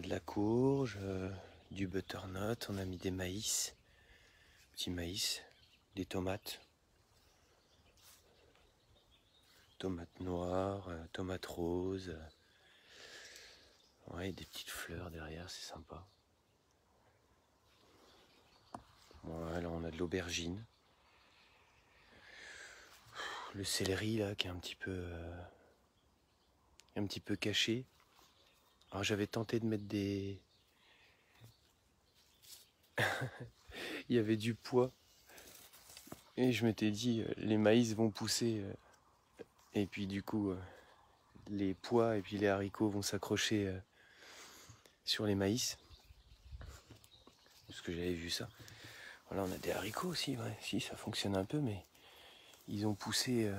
de la courge, du butternut, on a mis des maïs, petits maïs, des tomates, tomates noires, tomates roses, ouais, des petites fleurs derrière, c'est sympa. Voilà, on a de l'aubergine, le céleri là qui est un petit peu caché. Alors j'avais tenté de mettre des... Il y avait du pois. Et je m'étais dit, les maïs vont pousser. Et puis du coup, les pois et puis les haricots vont s'accrocher sur les maïs. Parce que j'avais vu ça. Voilà, on a des haricots aussi, ouais. Si, ça fonctionne un peu, mais ils ont poussé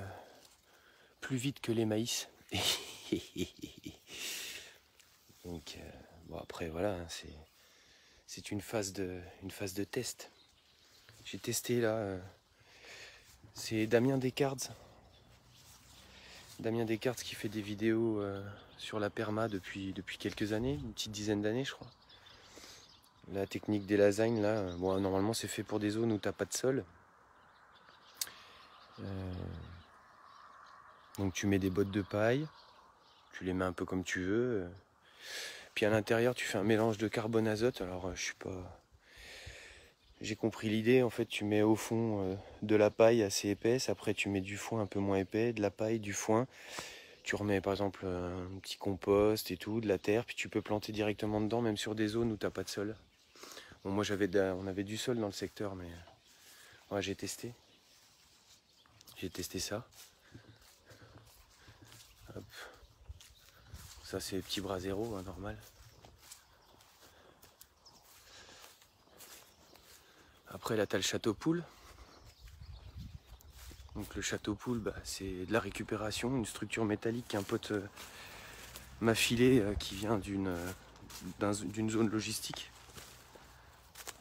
plus vite que les maïs. Donc, bon après, voilà, hein, c'est une phase de test. J'ai testé là, c'est Damien Descartes. Damien Descartes qui fait des vidéos sur la perma depuis quelques années, une petite dizaine d'années je crois. La technique des lasagnes là, bon normalement c'est fait pour des zones où t'as pas de sol. Donc tu mets des bottes de paille, tu les mets un peu comme tu veux. Puis à l'intérieur tu fais un mélange de carbone azote. Alors je suis pas... J'ai compris l'idée, en fait tu mets au fond de la paille assez épaisse, après tu mets du foin un peu moins épais, de la paille, du foin. Tu remets par exemple un petit compost et tout, de la terre, puis tu peux planter directement dedans, même sur des zones où t'as pas de sol. Bon, moi on avait du sol dans le secteur, mais ouais, j'ai testé. J'ai testé ça. Hop. Ça c'est petit brasero, hein, normal. Après là t'as le château poule. Donc le château poule, bah, c'est de la récupération, une structure métallique qu'un pote m'a filé qui vient d'une zone logistique.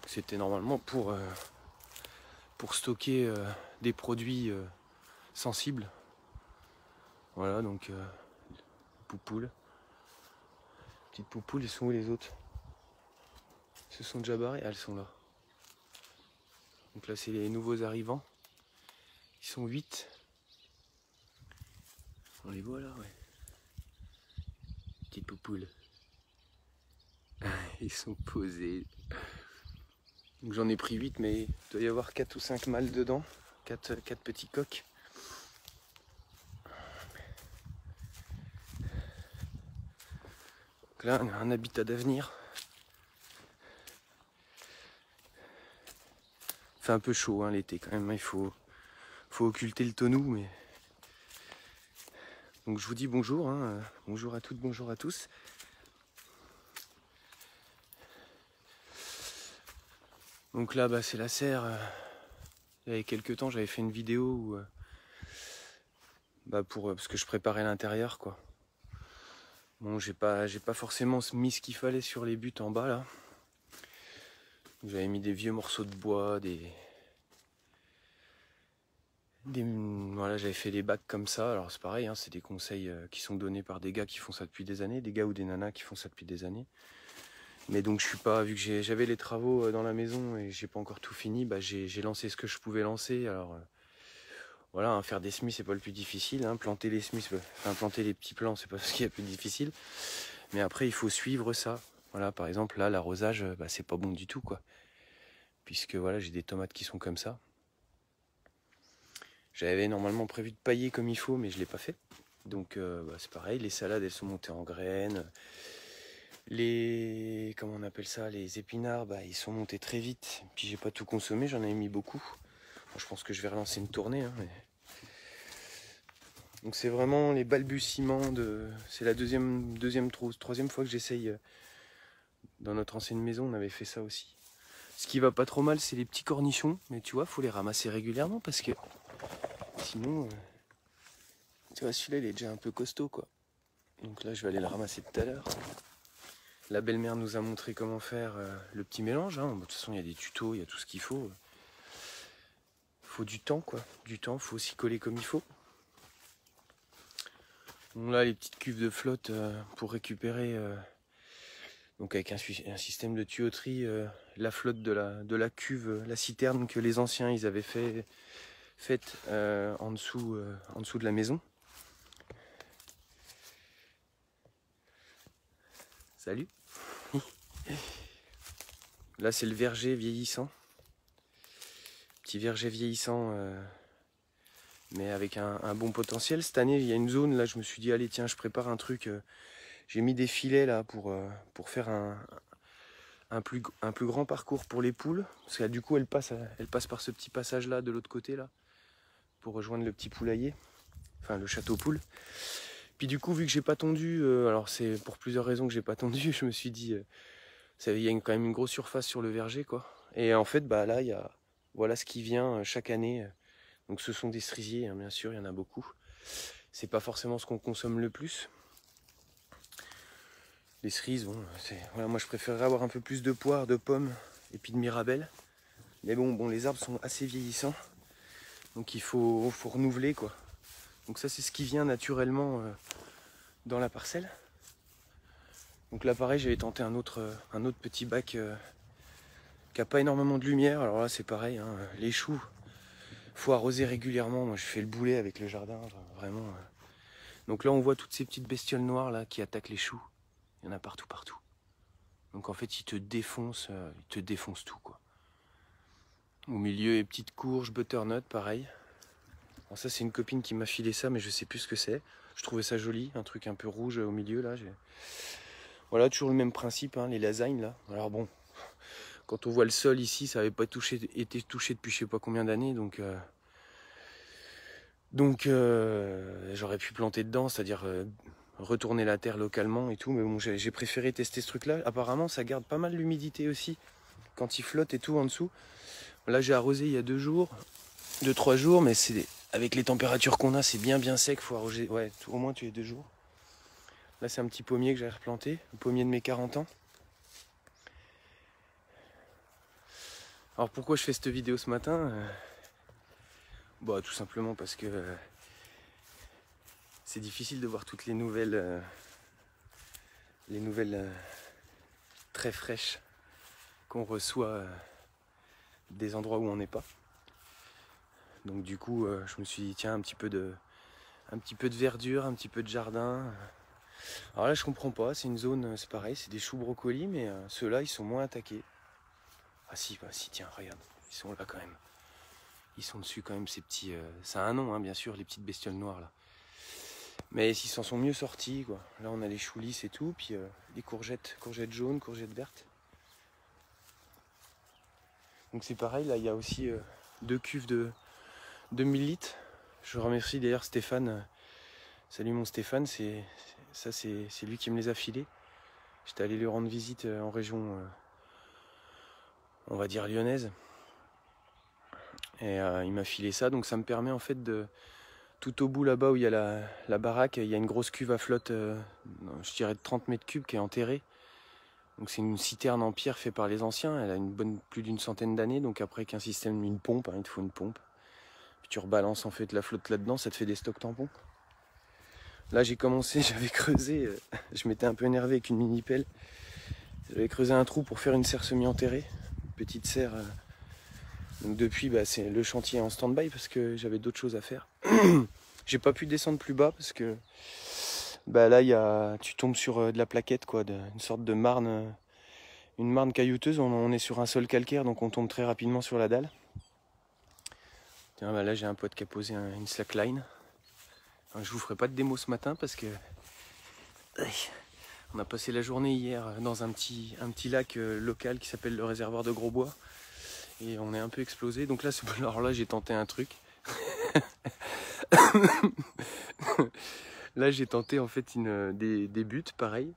C'était normalement pour stocker des produits sensibles. Voilà, donc poupoules. Petites poupoules, elles sont où les autres? Elles se sont déjà barrées? Ah, elles sont là. Donc là, c'est les nouveaux arrivants. Ils sont 8. On les voit là, ouais. Petites poupoules. Ils sont posés. Donc j'en ai pris 8, mais il doit y avoir 4 ou 5 mâles dedans. 4 petits coqs. Donc là, on a un habitat d'avenir. Il fait un peu chaud hein, l'été quand même. Il faut occulter le tonneau, mais... Donc je vous dis bonjour. Hein. Bonjour à toutes, bonjour à tous. Donc là, bah, c'est la serre. Il y a quelques temps, j'avais fait une vidéo où, bah, parce que je préparais l'intérieur, quoi. Bon, j'ai pas forcément mis ce qu'il fallait sur les buts en bas là. J'avais mis des vieux morceaux de bois, voilà, j'avais fait des bacs comme ça. Alors c'est pareil, hein, c'est des conseils qui sont donnés par des gars qui font ça depuis des années, des gars ou des nanas qui font ça depuis des années. Mais donc je suis pas, vu que j'avais les travaux dans la maison et j'ai pas encore tout fini, bah j'ai lancé ce que je pouvais lancer. Alors voilà, hein, faire des semis c'est pas le plus difficile, hein, planter les semis, enfin planter les petits plants c'est pas ce qui est le plus difficile. Mais après il faut suivre ça. Voilà, par exemple là l'arrosage, bah, c'est pas bon du tout quoi, puisque voilà j'ai des tomates qui sont comme ça. J'avais normalement prévu de pailler comme il faut, mais je l'ai pas fait. Donc bah, c'est pareil, les salades elles sont montées en graines. Comment on appelle ça, les épinards, bah, ils sont montés très vite. Puis j'ai pas tout consommé, j'en avais mis beaucoup. Bon, je pense que je vais relancer une tournée. Hein, mais... Donc c'est vraiment les balbutiements de... C'est la troisième fois que j'essaye. Dans notre ancienne maison, on avait fait ça aussi. Ce qui va pas trop mal, c'est les petits cornichons. Mais tu vois, faut les ramasser régulièrement parce que sinon... Tu vois, celui-là, il est déjà un peu costaud, quoi. Donc là, je vais aller le ramasser tout à l'heure. La belle-mère nous a montré comment faire le petit mélange. Hein. De toute façon, il y a des tutos, il y a tout ce qu'il faut. Il faut du temps, quoi. Du temps, il faut s'y coller comme il faut. Donc là, les petites cuves de flotte pour récupérer Donc avec un système de tuyauterie, la flotte de la cuve, la citerne que les anciens ils avaient faite en dessous de la maison. Salut. Là c'est le verger vieillissant. Petit verger vieillissant, mais avec un bon potentiel. Cette année il y a une zone, là je me suis dit allez tiens je prépare un truc. J'ai mis des filets là pour faire un plus grand parcours pour les poules. Parce que du coup elles passent par ce petit passage là de l'autre côté là. Pour rejoindre le petit poulailler. Enfin le château poule. Puis du coup vu que j'ai pas tondu, alors c'est pour plusieurs raisons que j'ai pas tondu, je me suis dit il y a quand même une grosse surface sur le verger quoi. Et en fait bah là voilà ce qui vient chaque année. Donc ce sont des cerisiers hein, bien sûr, il y en a beaucoup. C'est pas forcément ce qu'on consomme le plus. Les cerises, bon, voilà, moi je préférerais avoir un peu plus de poires, de pommes et puis de mirabelle. Mais bon, les arbres sont assez vieillissants. Donc il faut renouveler quoi. Donc ça c'est ce qui vient naturellement dans la parcelle. Donc là pareil j'avais tenté un autre petit bac qui n'a pas énormément de lumière. Alors là c'est pareil, hein, les choux, faut arroser régulièrement. Moi je fais le boulet avec le jardin, vraiment. Donc là on voit toutes ces petites bestioles noires là qui attaquent les choux. Il y en a partout. Donc en fait ils te défoncent tout quoi. Au milieu les petites courges, butternut pareil. Alors ça c'est une copine qui m'a filé ça mais je sais plus ce que c'est. Je trouvais ça joli, un truc un peu rouge au milieu là. Voilà, toujours le même principe, hein, les lasagnes là. Alors bon, quand on voit le sol ici, ça n'avait pas été touché depuis je sais pas combien d'années, donc j'aurais pu planter dedans, c'est-à-dire retourner la terre localement et tout, mais bon j'ai préféré tester ce truc là. Apparemment ça garde pas mal l'humidité aussi, quand il flotte et tout en dessous. Là j'ai arrosé il y a 2-3 jours, mais avec les températures qu'on a, c'est bien sec, faut arroser ouais, au moins tous les 2 jours. Là c'est un petit pommier que j'ai replanté, le pommier de mes 40 ans. Alors pourquoi je fais cette vidéo ce matin bah, tout simplement parce que c'est difficile de voir toutes les nouvelles très fraîches qu'on reçoit des endroits où on n'est pas. Donc du coup je me suis dit tiens un petit peu de verdure, un petit peu de jardin. Alors là je comprends pas, c'est une zone, c'est pareil, c'est des choux brocolis, mais ceux-là ils sont moins attaqués. Ah si, bah si tiens, regarde, ils sont là quand même. Ils sont dessus quand même ces petits... ça a un nom hein, bien sûr, les petites bestioles noires là. Mais ils s'en sont mieux sortis quoi. Là on a les choux lisses et tout, puis les courgettes jaunes, courgettes vertes. Donc c'est pareil, là il y a aussi 2 cuves de 2000 litres. Je remercie d'ailleurs Stéphane. Salut mon Stéphane, c'est lui qui me les a filés. J'étais allé lui rendre visite en région, on va dire lyonnaise. Et il m'a filé ça, donc ça me permet en fait de... Tout au bout là-bas où il y a la baraque, il y a une grosse cuve à flotte, je dirais de 30 mètres cubes qui est enterrée. Donc c'est une citerne en pierre faite par les anciens, elle a plus d'une centaine d'années, donc après qu'un système, une pompe, hein, il te faut une pompe. Puis tu rebalances en fait la flotte là-dedans, ça te fait des stocks tampons. Là j'ai commencé, j'avais creusé, je m'étais un peu énervé avec une mini pelle. J'avais creusé un trou pour faire une serre semi-enterrée, une petite serre. Donc depuis, bah, c'est le chantier en stand-by parce que j'avais d'autres choses à faire. J'ai pas pu descendre plus bas parce que bah, là tu tombes sur de la plaquette, quoi, une sorte de marne, une marne caillouteuse. On est sur un sol calcaire, donc on tombe très rapidement sur la dalle. Tiens, bah, là j'ai un pote qui a posé une slackline. Alors, je vous ferai pas de démo ce matin parce que on a passé la journée hier dans un petit lac local qui s'appelle le réservoir de Grosbois. Et on est un peu explosé. Donc là, alors là j'ai tenté un truc. Là j'ai tenté en fait des buts pareil.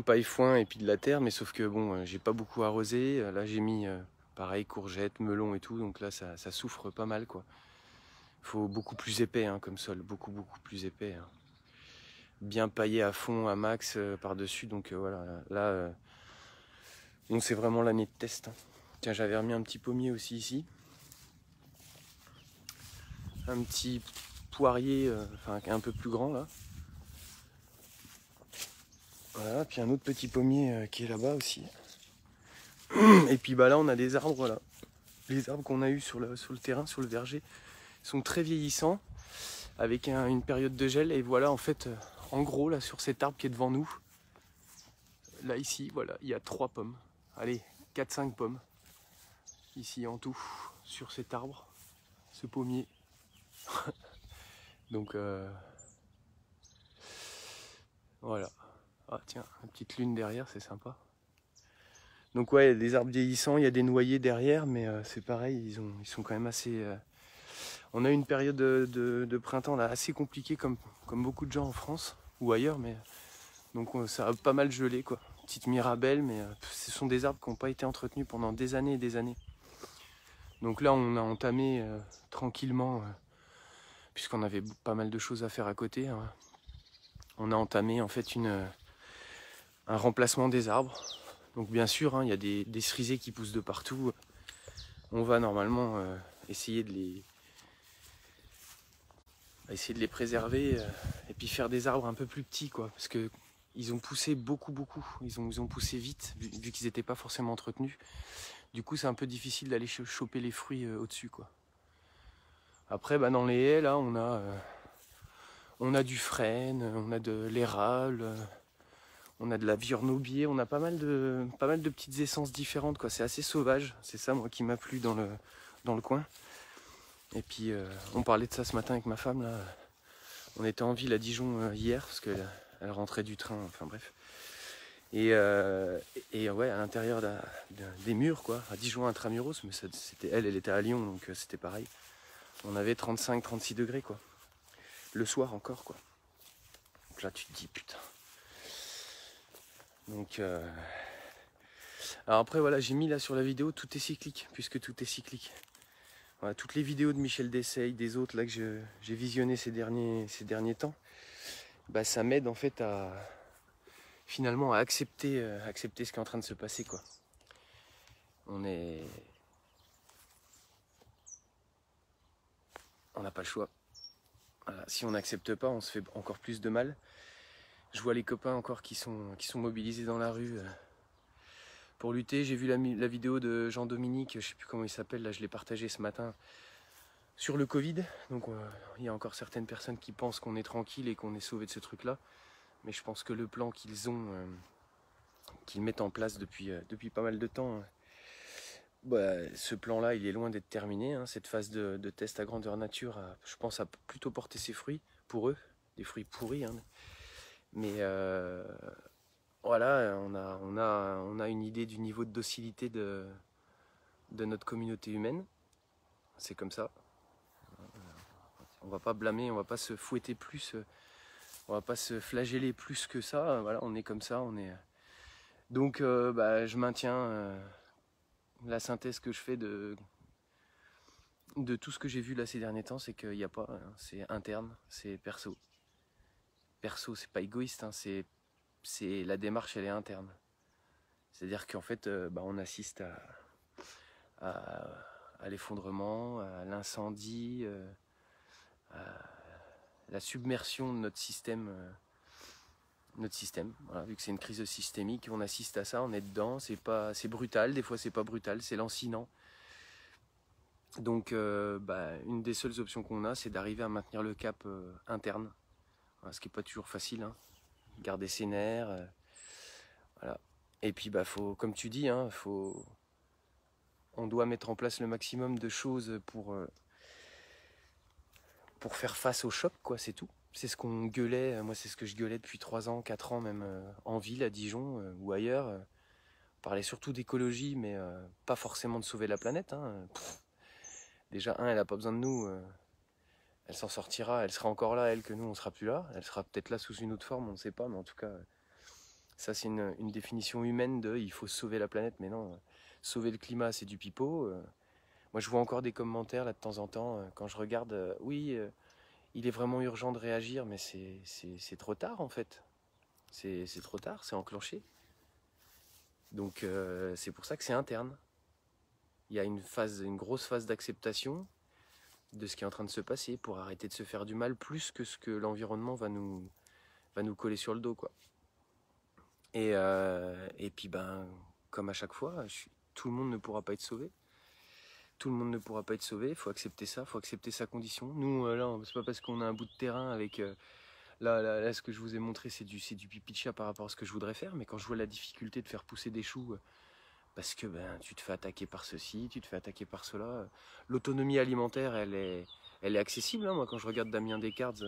Paille-foin et puis de la terre, mais sauf que bon, j'ai pas beaucoup arrosé. Là j'ai mis pareil courgettes, melons et tout. Donc là ça souffre pas mal quoi. Faut beaucoup plus épais hein, comme sol, beaucoup plus épais. Hein. Bien paillé à fond, à max par-dessus. Donc voilà, là donc c'est vraiment l'année de test. Hein. Tiens, j'avais remis un petit pommier aussi ici. Un petit poirier, enfin un peu plus grand là. Voilà, puis un autre petit pommier qui est là-bas aussi. Et puis bah là on a des arbres, voilà. Les arbres qu'on a eu sur le terrain, sur le verger, sont très vieillissants, avec une période de gel. Et voilà en fait, en gros là sur cet arbre qui est devant nous, là ici, voilà, il y a 3 pommes. Allez, 4-5 pommes. Ici en tout, sur cet arbre, ce pommier. Donc voilà. Ah tiens, une petite lune derrière, c'est sympa. Donc ouais, il y a des arbres vieillissants, il y a des noyers derrière, mais c'est pareil, ils sont quand même assez... On a eu une période de printemps là, assez compliquée comme beaucoup de gens en France, ou ailleurs, mais donc ça a pas mal gelé quoi. Petite mirabelle, mais ce sont des arbres qui n'ont pas été entretenus pendant des années et des années. Donc là on a entamé tranquillement, puisqu'on avait pas mal de choses à faire à côté, hein, on a entamé en fait un remplacement des arbres. Donc bien sûr, hein, il y a des cerisés qui poussent de partout. On va normalement essayer de les préserver et puis faire des arbres un peu plus petits, quoi, parce que ils ont poussé beaucoup. Ils ont poussé vite, vu qu'ils n'étaient pas forcément entretenus. Du coup, c'est un peu difficile d'aller choper les fruits au-dessus, quoi. Après, bah, dans les haies, là, on a du frêne, on a de l'érable, on a de la viornobier, on a pas mal de petites essences différentes, quoi. C'est assez sauvage, c'est ça moi qui m'a plu dans le coin. Et puis on parlait de ça ce matin avec ma femme là. On était en ville à Dijon hier parce qu'elle rentrait du train, enfin bref. Et ouais, à l'intérieur des murs, quoi, à Dijon intramuros, mais c'était elle était à Lyon, donc c'était pareil. On avait 35-36 degrés, quoi. Le soir encore, quoi. Donc là tu te dis putain. Donc alors après voilà, j'ai mis là sur la vidéo, tout est cyclique, puisque tout est cyclique. Voilà, toutes les vidéos de Michel Dessay, des autres là que j'ai visionné ces derniers temps, bah, ça m'aide en fait à finalement à accepter ce qui est en train de se passer, quoi. On n'a pas le choix. Voilà, si on n'accepte pas, on se fait encore plus de mal. Je vois les copains encore qui sont mobilisés dans la rue pour lutter. J'ai vu la vidéo de Jean-Dominique, je sais plus comment il s'appelle, là je l'ai partagé ce matin, sur le Covid. Donc il y a encore certaines personnes qui pensent qu'on est tranquille et qu'on est sauvé de ce truc-là. Mais je pense que le plan qu'ils mettent en place depuis pas mal de temps, bah, ce plan-là, il est loin d'être terminé, hein. Cette phase de test à grandeur nature, je pense, a plutôt porté ses fruits pour eux, des fruits pourris, hein. Mais voilà, on a une idée du niveau de docilité de notre communauté humaine. C'est comme ça. On va pas blâmer, on va pas se fouetter plus, on va pas se flageller plus que ça. Voilà, on est comme ça, on est. Donc, bah, je maintiens la synthèse que je fais de tout ce que j'ai vu là ces derniers temps, c'est qu'il n'y a pas, hein, c'est interne, c'est perso. Perso, c'est pas égoïste, hein, c'est la démarche, elle est interne. C'est-à-dire qu'en fait, bah, on assiste à l'effondrement, à l'incendie, à la submersion de notre système. Voilà, vu que c'est une crise systémique, on assiste à ça, on est dedans, c'est brutal, des fois c'est pas brutal, c'est lancinant. Donc bah, une des seules options qu'on a, c'est d'arriver à maintenir le cap interne, voilà, ce qui n'est pas toujours facile, hein. Garder ses nerfs, voilà. Et puis bah, faut, comme tu dis, hein, on doit mettre en place le maximum de choses pour faire face au choc, quoi, c'est tout. C'est ce qu'on gueulait, moi c'est ce que je gueulais depuis 3 ans, 4 ans même en ville, à Dijon ou ailleurs. On parlait surtout d'écologie, mais pas forcément de sauver la planète, hein. Déjà, elle n'a pas besoin de nous, elle s'en sortira, elle sera encore là, elle, que nous, on sera plus là. Elle sera peut-être là sous une autre forme, on ne sait pas, mais en tout cas, ça c'est une définition humaine de il faut sauver la planète, mais non, sauver le climat c'est du pipeau. Moi je vois encore des commentaires là de temps en temps, quand je regarde, oui, il est vraiment urgent de réagir, mais c'est trop tard en fait. C'est trop tard, c'est enclenché. Donc c'est pour ça que c'est interne. Il y a une grosse phase d'acceptation de ce qui est en train de se passer pour arrêter de se faire du mal plus que ce que l'environnement va nous coller sur le dos, quoi. Et puis, ben, comme à chaque fois, tout le monde ne pourra pas être sauvé. Tout le monde ne pourra pas être sauvé, il faut accepter ça, il faut accepter sa condition. Nous, là, c'est pas parce qu'on a un bout de terrain avec... là, ce que je vous ai montré, c'est du pipi de chat par rapport à ce que je voudrais faire, mais quand je vois la difficulté de faire pousser des choux, parce que ben, tu te fais attaquer par ceci, tu te fais attaquer par cela, l'autonomie alimentaire, elle est accessible, hein. Moi, quand je regarde Damien Descartes,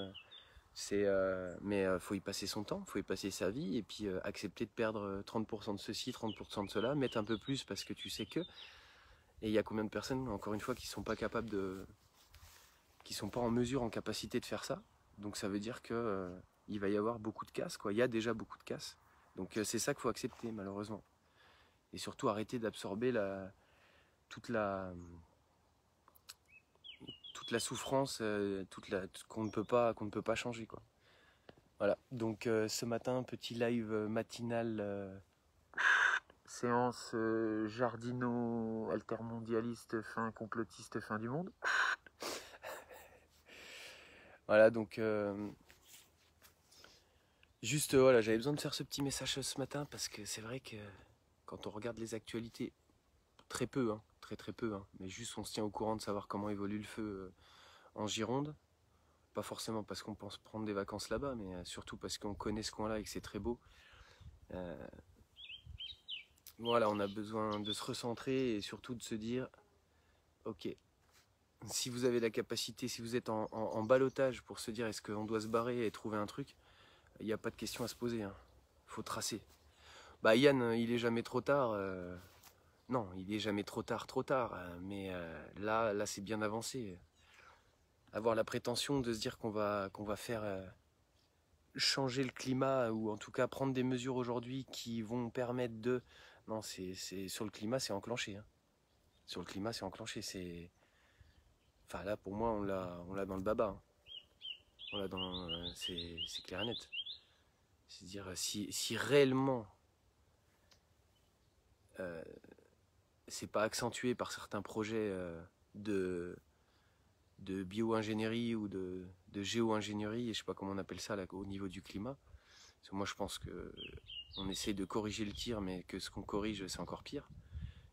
mais faut y passer son temps, faut y passer sa vie, et puis accepter de perdre 30% de ceci, 30% de cela, mettre un peu plus parce que tu sais que... Et il y a combien de personnes, encore une fois, qui sont pas capables qui sont pas en mesure, en capacité de faire ça. Donc ça veut dire que il va y avoir beaucoup de casse, quoi. Il y a déjà beaucoup de casse. Donc c'est ça qu'il faut accepter, malheureusement. Et surtout arrêter d'absorber toute la toute la souffrance, qu'on ne peut pas changer, quoi. Voilà. Donc ce matin, petit live matinal. Séance jardino-altermondialiste, fin complotiste, fin du monde. Voilà, donc juste voilà, j'avais besoin de faire ce petit message ce matin parce que c'est vrai que quand on regarde les actualités, très peu, hein, très peu, hein, mais juste on se tient au courant de savoir comment évolue le feu en Gironde. Pas forcément parce qu'on pense prendre des vacances là-bas, mais surtout parce qu'on connaît ce coin-là et que c'est très beau. Voilà, on a besoin de se recentrer et surtout de se dire, ok, si vous avez la capacité, si vous êtes en ballottage pour se dire est-ce qu'on doit se barrer et trouver un truc, il n'y a pas de question à se poser, hein. Faut tracer. Bah Yann, il est jamais trop tard. Non, il est jamais trop tard. Mais là c'est bien avancé. Avoir la prétention de se dire qu'on va faire changer le climat ou en tout cas prendre des mesures aujourd'hui qui vont permettre de... Non, c'est sur le climat, c'est enclenché, hein. Sur le climat, c'est enclenché. Enfin là, pour moi, on l'a dans le baba, hein. On l'a dans... c'est clair et net. C'est-à-dire, si réellement c'est pas accentué par certains projets de bio-ingénierie ou de géo-ingénierie, et je sais pas comment on appelle ça là, au niveau du climat. Parce que moi je pense que on essaie de corriger le tir, mais que ce qu'on corrige c'est encore pire.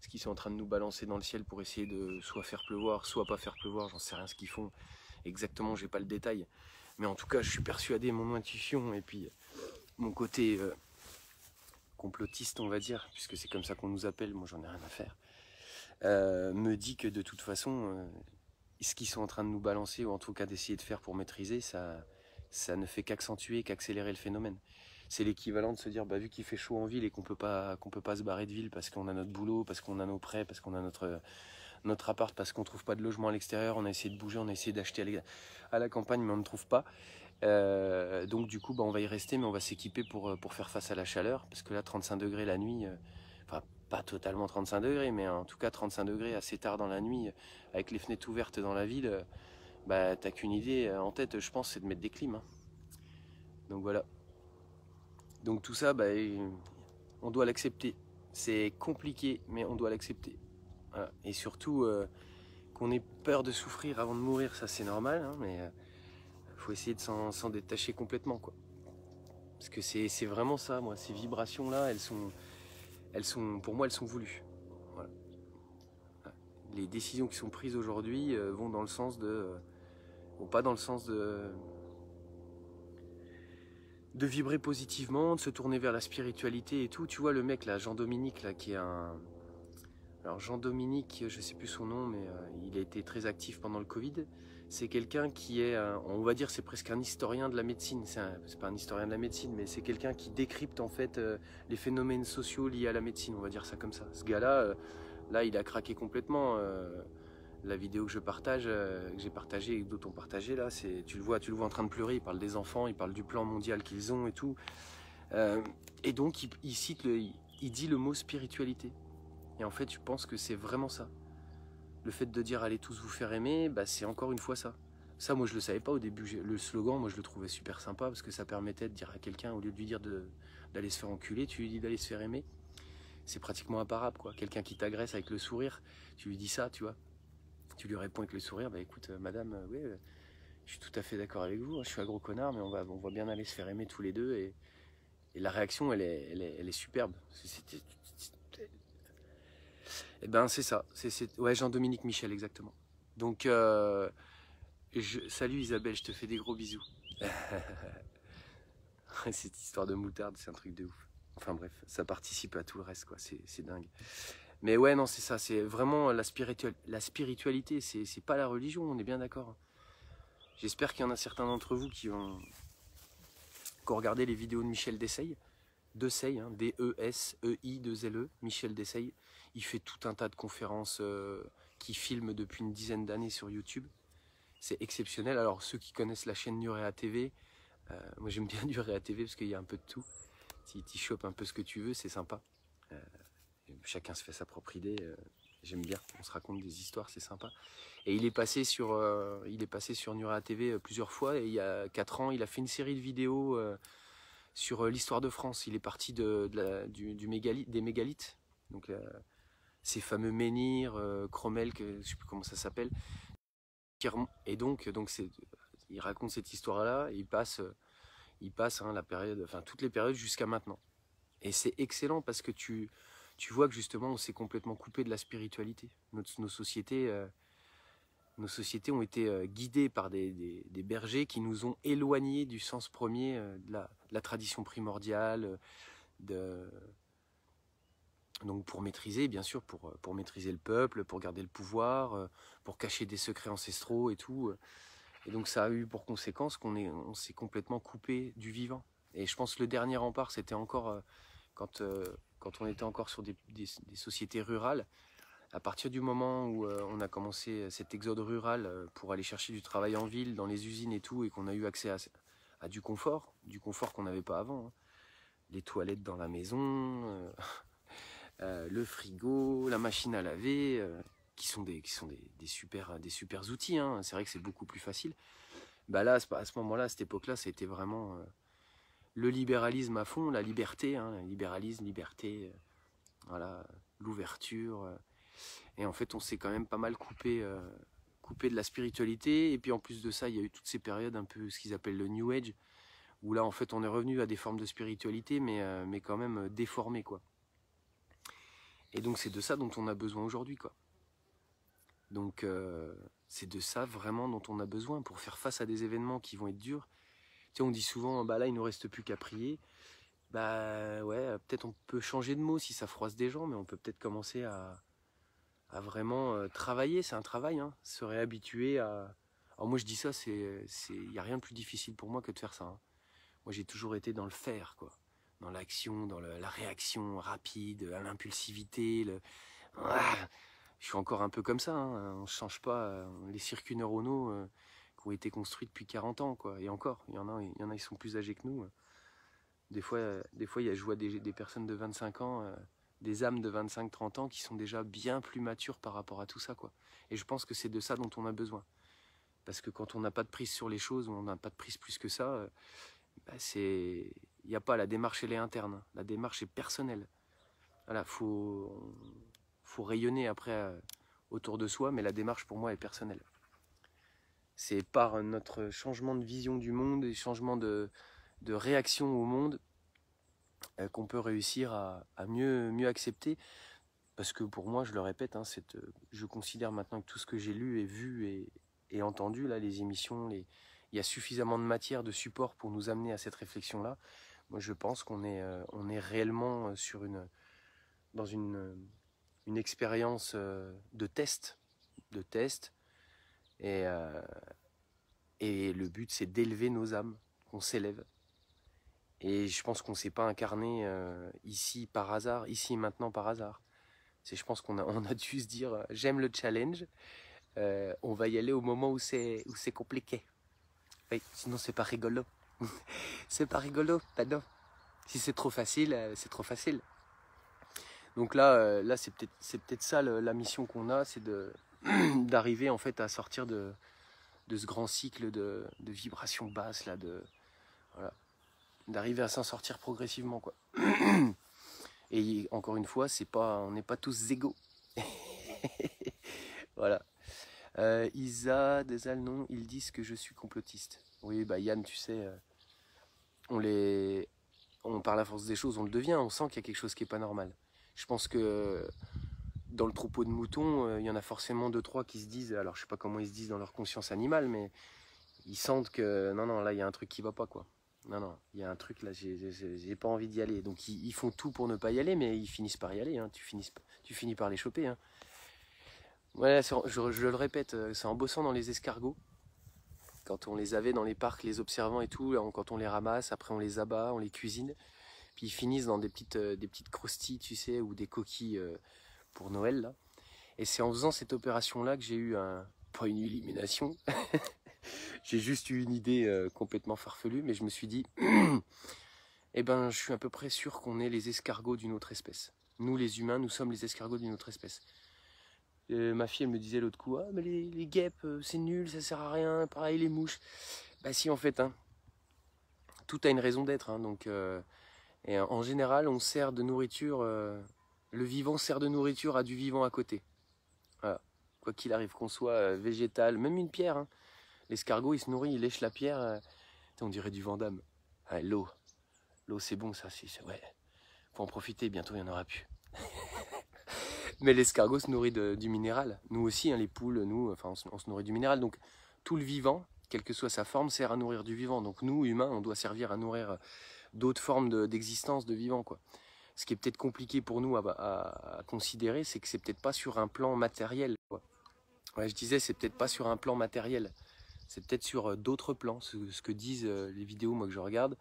Ce qu'ils sont en train de nous balancer dans le ciel pour essayer de soit faire pleuvoir, soit pas faire pleuvoir, j'en sais rien ce qu'ils font exactement, j'ai pas le détail. Mais en tout cas je suis persuadé, mon intuition et puis mon côté complotiste on va dire, puisque c'est comme ça qu'on nous appelle, moi j'en ai rien à faire, me dit que de toute façon ce qu'ils sont en train de nous balancer, ou en tout cas d'essayer de faire pour maîtriser, ça ne fait qu'accentuer, qu'accélérer le phénomène. C'est l'équivalent de se dire, bah, vu qu'il fait chaud en ville et qu'on peut pas se barrer de ville parce qu'on a notre boulot, parce qu'on a nos prêts, parce qu'on a notre appart, parce qu'on trouve pas de logement à l'extérieur, on a essayé de bouger, on a essayé d'acheter à la campagne, mais on ne trouve pas. Donc du coup, bah, on va y rester, mais on va s'équiper pour faire face à la chaleur, parce que là, 35 degrés la nuit, enfin pas totalement 35 degrés, mais en tout cas 35 degrés assez tard dans la nuit, avec les fenêtres ouvertes dans la ville, bah t'as qu'une idée en tête, je pense, c'est de mettre des clims, hein. Donc voilà. Donc tout ça, bah, on doit l'accepter. C'est compliqué, mais on doit l'accepter. Voilà. Et surtout, qu'on ait peur de souffrir avant de mourir, ça c'est normal, hein, mais faut essayer de s'en détacher complètement, quoi. Parce que c'est vraiment ça, moi, ces vibrations-là, pour moi, elles sont voulues. Voilà. Les décisions qui sont prises aujourd'hui vont dans le sens vont pas dans le sens de vibrer positivement, de se tourner vers la spiritualité et tout. Tu vois le mec là, Jean-Dominique là, qui est un... Alors Jean-Dominique, je sais plus son nom, mais il a été très actif pendant le Covid. C'est quelqu'un qui est, on va dire, c'est presque un historien de la médecine. C'est pas un historien de la médecine, mais c'est quelqu'un qui décrypte en fait les phénomènes sociaux liés à la médecine. On va dire ça comme ça. Ce gars-là, là, il a craqué complètement. La vidéo que je partage, que j'ai partagée et que d'autres ont partagé là, tu le vois en train de pleurer. Il parle des enfants, il parle du plan mondial qu'ils ont et tout. Et donc il dit le mot spiritualité. Et en fait, je pense que c'est vraiment ça. Le fait de dire allez tous vous faire aimer, bah, c'est encore une fois ça. Ça, moi, je le savais pas au début. Le slogan, moi, je le trouvais super sympa parce que ça permettait de dire à quelqu'un, au lieu de lui dire d'aller se faire enculer, tu lui dis d'aller se faire aimer. C'est pratiquement imparable, quoi. Quelqu'un qui t'agresse avec le sourire, tu lui dis ça, tu vois. Tu lui réponds avec le sourire, bah écoute, madame, oui, je suis tout à fait d'accord avec vous, hein, je suis un gros connard, mais on va bien aller se faire aimer tous les deux Et la réaction, elle est superbe. Et ben c'est ça. Ouais, Jean-Dominique Michel, exactement. Donc, salut Isabelle, je te fais des gros bisous. Cette histoire de moutarde, c'est un truc de ouf. Enfin bref, ça participe à tout le reste, quoi. C'est dingue. Mais ouais, non, c'est ça. C'est vraiment la spiritualité. C'est pas la religion, on est bien d'accord. J'espère qu'il y en a certains d'entre vous qui ont regardé les vidéos de Michel Deseille. Deseille, hein, D-E-S-E-I-2-L-E, Michel Deseille. Il fait tout un tas de conférences qu'il filme depuis une dizaine d'années sur YouTube. C'est exceptionnel. Alors, ceux qui connaissent la chaîne Nurea TV, moi j'aime bien Nurea TV parce qu'il y a un peu de tout. Tu chopes un peu ce que tu veux, c'est sympa. Chacun se fait sa propre idée. J'aime bien, on se raconte des histoires, c'est sympa. Et il est passé sur Nurea TV plusieurs fois. Et il y a 4 ans, il a fait une série de vidéos sur l'histoire de France. Il est parti des mégalithes. Donc, ces fameux menhirs, Cromel, je ne sais plus comment ça s'appelle. Et donc il raconte cette histoire-là. Il passe la période, enfin toutes les périodes jusqu'à maintenant. Et c'est excellent parce que tu vois que justement on s'est complètement coupé de la spiritualité. Nos sociétés ont été guidées par des bergers qui nous ont éloignés du sens premier de la tradition primordiale, donc pour maîtriser, bien sûr, pour maîtriser le peuple, pour garder le pouvoir, pour cacher des secrets ancestraux et tout. Et donc ça a eu pour conséquence on s'est complètement coupé du vivant. Et je pense que le dernier rempart, c'était encore quand on était encore sur des sociétés rurales. À partir du moment où on a commencé cet exode rural pour aller chercher du travail en ville, dans les usines et tout, et qu'on a eu accès à du confort qu'on n'avait pas avant. Hein. Les toilettes dans la maison, le frigo, la machine à laver, qui sont des super outils. Hein. C'est vrai que c'est beaucoup plus facile. Bah là, à ce moment-là, à cette époque-là, c'était vraiment le libéralisme à fond, la liberté, hein, libéralisme, liberté, voilà, l'ouverture. Et en fait, on s'est quand même pas mal coupé de la spiritualité. Et puis en plus de ça, il y a eu toutes ces périodes un peu ce qu'ils appellent le New Age, où là, en fait, on est revenu à des formes de spiritualité, mais quand même déformées, quoi. Et donc, c'est de ça dont on a besoin aujourd'hui, quoi. Donc, c'est de ça vraiment dont on a besoin pour faire face à des événements qui vont être durs. Tu sais, on dit souvent, bah là, il ne nous reste plus qu'à prier. Bah ouais, peut-être on peut changer de mot si ça froisse des gens, mais on peut peut-être commencer à vraiment travailler. C'est un travail, hein, se réhabituer à... Alors moi, je dis ça, il n'y a rien de plus difficile pour moi que de faire ça. Hein. Moi, j'ai toujours été dans le faire, quoi. Dans l'action, dans la réaction rapide, l'impulsivité. Je suis encore un peu comme ça. Hein. On ne change pas les circuits neuronaux qui ont été construits depuis 40 ans, quoi. Et encore, il y en a, ils sont plus âgés que nous. Des fois, je vois des personnes de 25 ans, des âmes de 25-30 ans qui sont déjà bien plus matures par rapport à tout ça, quoi. Et je pense que c'est de ça dont on a besoin. Parce que quand on n'a pas de prise sur les choses, ou on n'a pas de prise plus que ça, il n'y a pas, la démarche, elle est interne. La démarche est personnelle. Voilà, faut rayonner après autour de soi, mais la démarche pour moi est personnelle. C'est par notre changement de vision du monde et changement de réaction au monde qu'on peut réussir à mieux accepter. Parce que pour moi, je le répète, hein, je considère maintenant que tout ce que j'ai lu et vu et entendu, là, les émissions, il y a suffisamment de matière, de support pour nous amener à cette réflexion-là. Moi, je pense qu'on est réellement dans une expérience de test. Et le but, c'est d'élever nos âmes, qu'on s'élève. Et je pense qu'on ne s'est pas incarné ici par hasard, ici et maintenant par hasard. Je pense qu'on a dû se dire, j'aime le challenge, on va y aller au moment où c'est compliqué. Oui, sinon c'est pas rigolo. C'est pas rigolo, bah non. Si c'est trop facile, c'est trop facile. Donc là c'est peut-être ça la mission qu'on a, c'est d'arriver en fait à sortir de ce grand cycle de vibrations basses là, voilà, d'arriver à s'en sortir progressivement, quoi. Et encore une fois, on n'est pas tous égaux. Voilà. Isa, Desalnon, ils disent que je suis complotiste. Oui, bah Yann, tu sais, on les par la force des choses, on le devient, on sent qu'il y a quelque chose qui n'est pas normal. Je pense que dans le troupeau de moutons, il y en a forcément 2-3 qui se disent, alors je sais pas comment ils se disent dans leur conscience animale, mais ils sentent que non, là il y a un truc qui va pas, quoi. Non, il y a un truc là, j'ai pas envie d'y aller. Donc ils font tout pour ne pas y aller, mais ils finissent par y aller, hein. Tu finis par les choper, hein. Voilà, je le répète, c'est en bossant dans les escargots, quand on les avait dans les parcs, les observant et tout, quand on les ramasse, après on les abat, on les cuisine, puis ils finissent dans des petites croustilles, tu sais, ou des coquilles pour Noël, là. Et c'est en faisant cette opération-là que j'ai eu pas une illumination, j'ai juste eu une idée complètement farfelue, mais je me suis dit, eh ben, je suis à peu près sûr qu'on est les escargots d'une autre espèce. Nous, les humains, nous sommes les escargots d'une autre espèce. Ma fille, elle me disait l'autre coup, ah, mais les guêpes, c'est nul, ça sert à rien, pareil, les mouches. Bah si, en fait, hein, tout a une raison d'être, hein, donc... et en général, on sert de nourriture, le vivant sert de nourriture à du vivant à côté. Voilà. Quoi qu'il arrive, qu'on soit végétal, même une pierre, hein. L'escargot, il se nourrit, il lèche la pierre, on dirait du Vandame. Ah, l'eau c'est bon, ça, ouais. Faut en profiter, bientôt il n'y en aura plus. Mais l'escargot se nourrit du minéral. Nous aussi, hein, les poules, nous, enfin, on se nourrit du minéral. Donc tout le vivant, quelle que soit sa forme, sert à nourrir du vivant. Donc nous, humains, on doit servir à nourrir d'autres formes d'existence, de vivant, quoi. Ce qui est peut-être compliqué pour nous à considérer, c'est que c'est peut-être pas sur un plan matériel, quoi. Ouais, je disais, c'est peut-être pas sur un plan matériel. C'est peut-être sur d'autres plans. Ce que disent les vidéos, moi, que je regarde,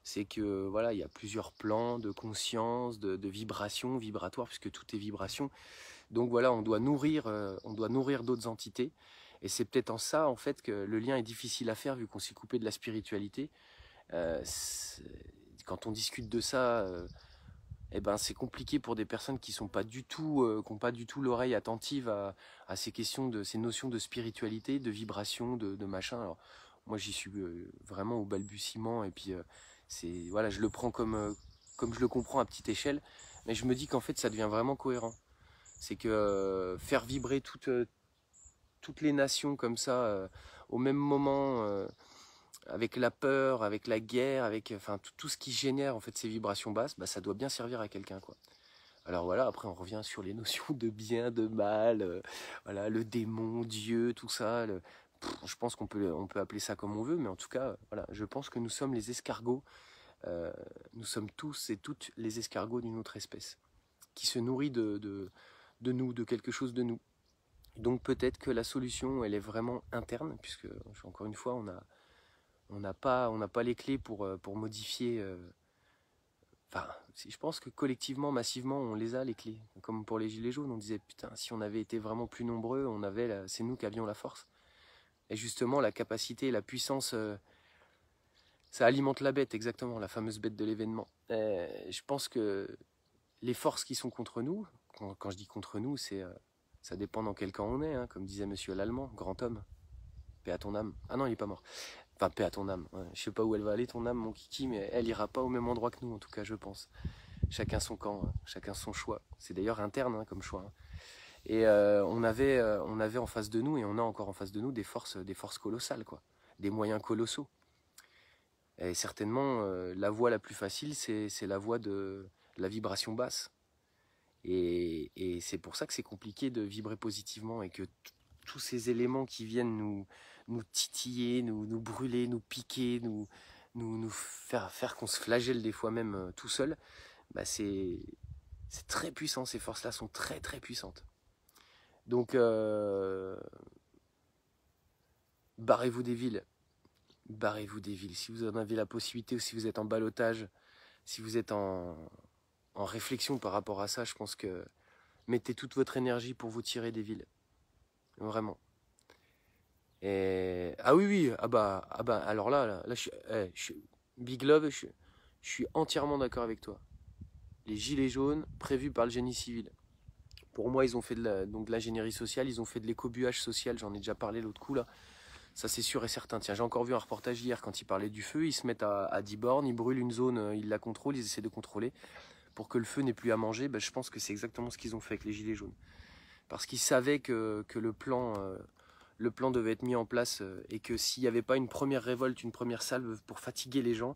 c'est que voilà, il y a plusieurs plans de conscience, de vibration, vibratoire, puisque tout est vibration. Donc voilà, on doit nourrir d'autres entités. Et c'est peut-être en ça, en fait, que le lien est difficile à faire, vu qu'on s'est coupé de la spiritualité. Quand on discute de ça, eh ben, c'est compliqué pour des personnes qui n'ont pas du tout l'oreille attentive à ces questions, ces notions de spiritualité, de vibration, de machin. Alors, moi, j'y suis vraiment au balbutiement, et puis voilà, je le prends comme je le comprends à petite échelle, mais je me dis qu'en fait, ça devient vraiment cohérent. C'est que faire vibrer toutes les nations comme ça, au même moment, avec la peur, avec la guerre, avec enfin tout ce qui génère en fait ces vibrations basses, bah, ça doit bien servir à quelqu'un, quoi. Alors voilà, après on revient sur les notions de bien, de mal, voilà, le démon, Dieu, tout ça. Je pense qu'on peut appeler ça comme on veut, mais en tout cas, voilà, je pense que nous sommes les escargots, nous sommes tous et toutes les escargots d'une autre espèce, qui se nourrit de nous, de quelque chose de nous. Donc peut-être que la solution, elle est vraiment interne, puisque encore une fois, on n'a pas les clés pour modifier. Enfin, je pense que collectivement, massivement, on les a, les clés. Comme pour les Gilets jaunes, on disait, putain, si on avait été vraiment plus nombreux, c'est nous qui avions la force. Et justement, la capacité, la puissance, ça alimente la bête, exactement, la fameuse bête de l'événement. Je pense que les forces qui sont contre nous, quand je dis contre nous, ça dépend dans quel camp on est, hein, comme disait Monsieur l'Allemand, grand homme. Paix à ton âme. Ah non, il est pas mort. Enfin, paix à ton âme. Ouais. Je sais pas où elle va aller, ton âme, mon kiki, mais elle ira pas au même endroit que nous, en tout cas, je pense. Chacun son camp, hein. Chacun son choix. C'est d'ailleurs interne, hein, comme choix, hein. Et on avait en face de nous, et on a encore en face de nous des forces colossales, quoi. Des moyens colossaux. Et certainement, la voie la plus facile, c'est la voie de la vibration basse. Et c'est pour ça que c'est compliqué de vibrer positivement, et que tous ces éléments qui viennent nous titiller, nous brûler, nous piquer, nous faire qu'on se flagelle des fois même tout seul, bah c'est très puissant, ces forces-là sont très très puissantes. Donc, barrez-vous des villes. Barrez-vous des villes. Si vous en avez la possibilité, ou si vous êtes en ballottage, si vous êtes en réflexion par rapport à ça, je pense que mettez toute votre énergie pour vous tirer des villes. Vraiment. Et... Ah oui, ah bah alors là Big Love, je suis entièrement d'accord avec toi. Les gilets jaunes prévus par le génie civil. Pour moi, ils ont fait de l'ingénierie sociale, ils ont fait de l'écobuage social, j'en ai déjà parlé l'autre coup là. Ça c'est sûr et certain. Tiens, j'ai encore vu un reportage hier quand ils parlaient du feu, ils se mettent à 10 bornes, ils brûlent une zone, ils la contrôlent, ils essaient de contrôler pour que le feu n'ait plus à manger. Ben, je pense que c'est exactement ce qu'ils ont fait avec les gilets jaunes. Parce qu'ils savaient que le plan devait être mis en place, et que s'il n'y avait pas une première révolte, une première salve pour fatiguer les gens,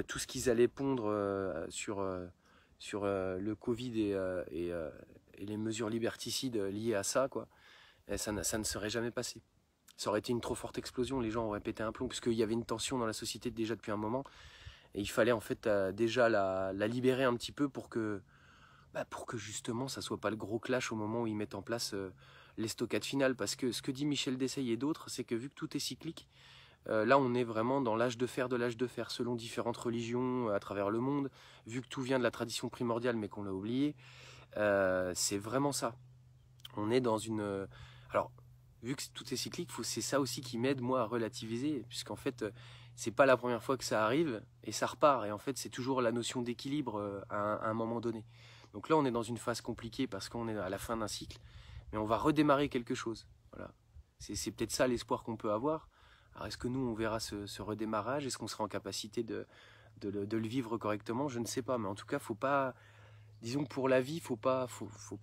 tout ce qu'ils allaient pondre sur le Covid et les mesures liberticides liées à ça, quoi, et ça ne serait jamais passé. Ça aurait été une trop forte explosion, les gens auraient pété un plomb, puisqu'il y avait une tension dans la société déjà depuis un moment, et il fallait en fait déjà la libérer un petit peu pour que justement ça soit pas le gros clash au moment où ils mettent en place les stockades finales. Parce que ce que dit Michel Dessay et d'autres, c'est que vu que tout est cyclique, là on est vraiment dans l'âge de fer de l'âge de fer, selon différentes religions à travers le monde, vu que tout vient de la tradition primordiale mais qu'on l'a oublié, c'est vraiment ça. On est dans une... alors, vu que tout est cyclique, c'est ça aussi qui m'aide moi à relativiser, puisqu'en fait, c'est pas la première fois que ça arrive, et ça repart, et en fait c'est toujours la notion d'équilibre à un moment donné. Donc là on est dans une phase compliquée parce qu'on est à la fin d'un cycle, mais on va redémarrer quelque chose. Voilà. C'est peut-être ça l'espoir qu'on peut avoir. Alors est-ce que nous on verra ce redémarrage? Est-ce qu'on sera en capacité de le vivre correctement? Je ne sais pas, mais en tout cas faut pas... disons que pour la vie, faut pas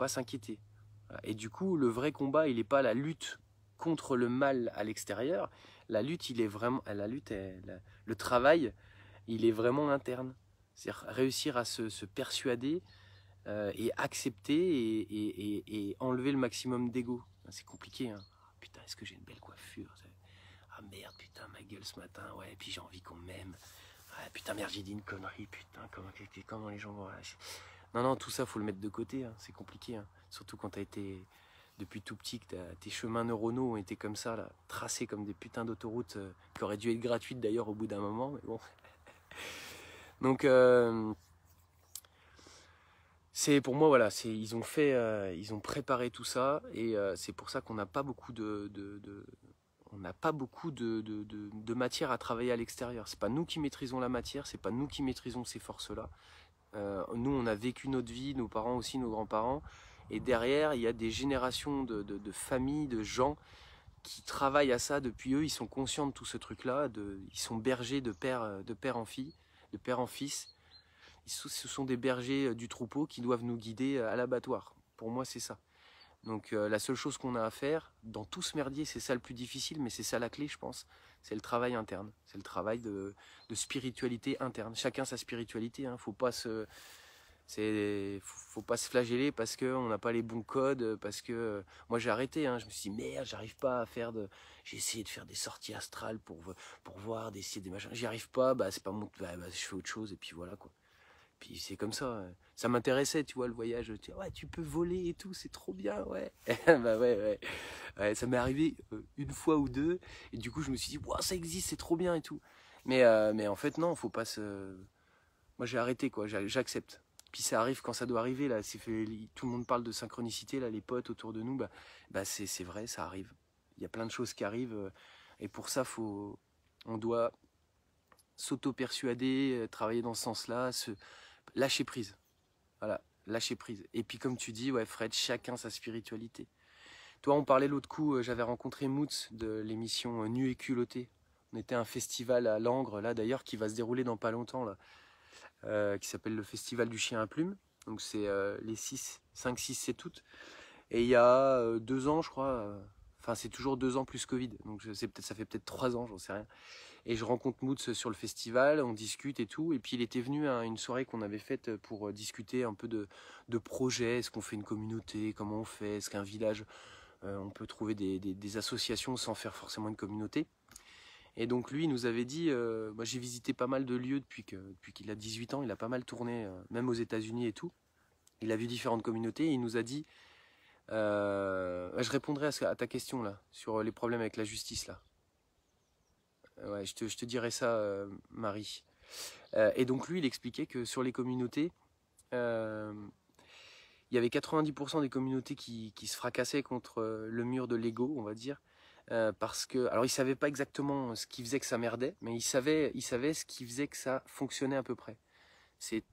s'inquiéter. Et du coup, le vrai combat, il n'est pas la lutte contre le mal à l'extérieur. La lutte, il est vraiment, le travail, il est vraiment interne. C'est-à-dire réussir à se persuader et accepter et enlever le maximum d'ego. C'est compliqué, hein. Putain, est-ce que j'ai une belle coiffure? Ah merde, putain, ma gueule ce matin, ouais, et puis j'ai envie qu'on m'aime. Ah, putain, merde, j'ai dit une connerie, putain, comment les gens vont réagir? Non, non, tout ça, faut le mettre de côté, hein. C'est compliqué, hein. Surtout quand t'as été, depuis tout petit, que tes chemins neuronaux ont été comme ça, là, tracés comme des putains d'autoroutes qui auraient dû être gratuites d'ailleurs au bout d'un moment, mais bon. Donc, c'est pour moi, voilà, ils ont préparé tout ça, et c'est pour ça qu'on n'a pas beaucoup on n'a pas beaucoup de matière à travailler à l'extérieur. C'est pas nous qui maîtrisons la matière, c'est pas nous qui maîtrisons ces forces-là. Nous, on a vécu notre vie, nos parents aussi, nos grands-parents, et derrière, il y a des générations de familles, de gens qui travaillent à ça depuis eux. Ils sont conscients de tout ce truc-là, ils sont bergers de père en fille, de père en fils. Ce sont des bergers du troupeau qui doivent nous guider à l'abattoir. Pour moi, c'est ça. Donc la seule chose qu'on a à faire, dans tout ce merdier, c'est ça le plus difficile, mais c'est ça la clé, je pense, c'est le travail interne. C'est le travail de spiritualité interne. Chacun sa spiritualité, hein. Faut pas se flageller parce qu'on n'a pas les bons codes, parce que moi j'ai arrêté, hein. Je me suis dit merde, j'arrive pas à faire j'ai essayé de faire des sorties astrales pour voir, d'essayer des machins, j'y arrive pas, c'est pas mon... je fais autre chose, et puis voilà, quoi. Puis c'est comme ça, ça m'intéressait, tu vois, le voyage. Ouais, tu peux voler et tout, c'est trop bien, ouais. Ouais, ça m'est arrivé une fois ou deux, et du coup je me suis dit, wow, ça existe, c'est trop bien et tout. Mais en fait, non, faut pas se... Moi j'ai arrêté, quoi, j'accepte. Puis ça arrive quand ça doit arriver, là. Tout le monde parle de synchronicité, là, les potes autour de nous, c'est vrai, ça arrive. Il y a plein de choses qui arrivent, et pour ça, on doit s'auto-persuader, travailler dans ce sens-là, lâcher prise. Voilà, lâcher prise. Et puis comme tu dis, ouais, Fred, chacun sa spiritualité. Toi, on parlait l'autre coup, j'avais rencontré Moots de l'émission Nu et culotté. On était à un festival à Langres, là d'ailleurs, qui va se dérouler dans pas longtemps, là, qui s'appelle le Festival du Chien à Plumes. Donc c'est les 5, 6, 7 août. Et il y a 2 ans, je crois, enfin c'est toujours 2 ans plus Covid, donc ça fait peut-être 3 ans, j'en sais rien. Et je rencontre Moots sur le festival, on discute et tout. Et puis il était venu à une soirée qu'on avait faite pour discuter un peu de projets. Est-ce qu'on fait une communauté? Comment on fait? Est-ce qu'un village, on peut trouver des associations sans faire forcément une communauté? Et donc lui, il nous avait dit, moi j'ai visité pas mal de lieux depuis qu'il a 18 ans. Il a pas mal tourné, même aux États-Unis et tout. Il a vu différentes communautés et il nous a dit, je répondrai à ta question là, sur les problèmes avec la justice là. Ouais, je te dirai ça, Marie. Et donc lui, il expliquait que sur les communautés, il y avait 90% des communautés qui se fracassaient contre le mur de l'ego, on va dire. Parce que, alors il savait pas exactement ce qui faisait que ça merdait, mais il savait ce qui faisait que ça fonctionnait à peu près. C'est